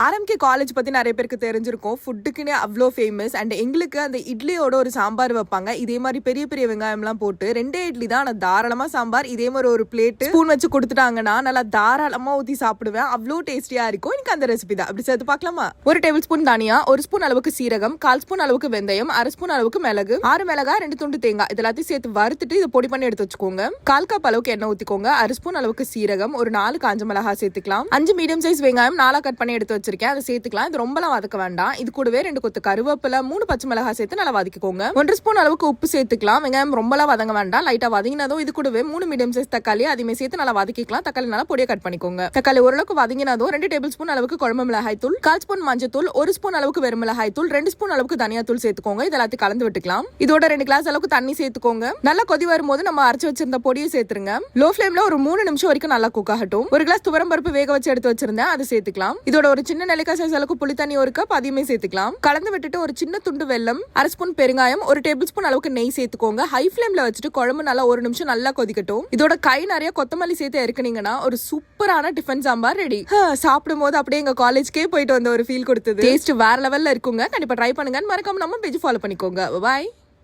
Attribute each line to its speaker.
Speaker 1: RMK college பத்தி நிறைய பேருக்கு தெரிஞ்சிருக்கும். ஃபுட்டுக்குன்னு அவ்வளோ ஃபேமஸ். அண்ட் எங்களுக்கு அந்த இட்லியோட ஒரு சாம்பார் வைப்பாங்க. இதே மாதிரி பெரிய பெரிய வெங்காயம்லாம் போட்டு 2 இட்லி தான். ஆனால் தாராளமா சாம்பார் இதே மாதிரி ஒரு பிளேட் ஸ்பூன் வச்சு கொடுத்துட்டாங்கன்னா நல்லா தாராளமா ஊற்றி சாப்பிடுவேன். அவ்வளோ டேஸ்டியா இருக்கும். எனக்கு அந்த ரெசிபி தான். அப்படி சேர்த்து பார்க்கலாமா? 1 டேபிள் ஸ்பூன் தனியா, 1 ஸ்பூன் அளவுக்கு சீரகம், 1/4 ஸ்பூன் அளவுக்கு வெந்தயம், 1/2 ஸ்பூன் அளவுக்கு மிளகு, 6 மிளகா, 2 துண்டு தேங்காய் இதெல்லாத்தையும் சேர்த்து வறுத்துட்டு இதை பொடி பண்ணி எடுத்து வச்சுக்கோங்க. 1/4 கப் அளவுக்கு எண்ணெய் ஊற்றிக்கோங்க. 1/2 ஸ்பூன் அளவுக்கு சீரகம், ஒரு 4 காஞ்ச மிளகா சேர்த்துக்கலாம். 5 மீடியம் சைஸ் வெங்காயம் 4 கட் பண்ணி எடுத்து வச்சிருக்கேன். அதை சேர்த்துக்கலாம். இது ரொம்பலாம் வதக்க வேண்டாம். இது கூடவே 2 கொத்து கருவேப்பிலை, 3 பச்சை மிளகாய் சேர்த்து நல்லா வதக்கிக்கோங்க. 1 ஸ்பூன் அளவுக்கு உப்பு சேர்த்துக்கலாம். வெங்காயம் ரொம்பலாம் வதங்க வேண்டாம். லைட்டா வதங்கினதும் இது கூடவே 3 மீடியம் சைஸ் தக்காளி அதையுமே சேர்த்து நல்லா வதக்கிக்கலாம். தக்காளி நல்லா பொடியா கட் பண்ணிக்கோங்க. தக்காளி ஓரளவுக்கு வதங்கினதும் 2 டேபிள் ஸ்பூன் அளவுக்கு குழம்பு மிளகாய் தூள், 1/4 ஸ்பூன் மஞ்சள் தூள், 1 ஸ்பூன் அளவுக்கு வெறும் மிளகாய் தூள், 2 ஸ்பூன் அளவுக்கு தனியா தூள் சேர்த்துக்கோங்க. இதெல்லாத்தையும் கலந்து விட்டுக்கலாம். இதோட 2 கிளாஸ் அளவுக்கு தண்ணி சேர்த்துக்கோங்க. நல்லா கொதி வரும்போது நம்ம அரைச்சு வச்சிருந்த பொடியை சேர்த்துருங்க. லோ ஃபிளேம்ல ஒரு 3 நிமிஷம் வரைக்கும் நல்லா குக் ஆகட்டும். 1 கிளாஸ் துவரம் பருப்பு வேக வச்சு எடுத்து வச்சிருந்தேன். அதை சேர்த்துக்கலாம். இதோட ஒரு சின்ன நெல்லிக்காய் சைஸ் அளவுக்கு புளி தண்ணி 1 கப் அதையுமே சேர்த்துக்கலாம். கலந்து விட்டுட்டு ஒரு சின்ன துண்டு வெல்லம், 1/2 ஸ்பூன் பெருங்காயம், 1 டேபிள் ஸ்பூன் அளவுக்கு நெய் சேர்த்துக்கோங்க. ஹை ஃபிளேம்ல வச்சுட்டு குழம்பு நல்லா 1 நிமிஷம் நல்லா கொதிக்கட்டும். இதோட கை நிறைய கொத்தமல்லி சேர்த்து இறக்குனீங்கன்னா ஒரு சூப்பரான டிஃபன் சாம்பார் ரெடி. சாப்பிடும் போது அப்படியே எங்க காலேஜ்க்கே போயிட்டு வந்த ஒரு ஃபீல் கொடுத்தது. டேஸ்ட் வேற லெவல்ல இருக்குங்க. கண்டிப்பா ட்ரை பண்ணுங்க. மறக்காம நம்ம பேஜ் ஃபாலோ பண்ணிக்கோங்க. பாய்.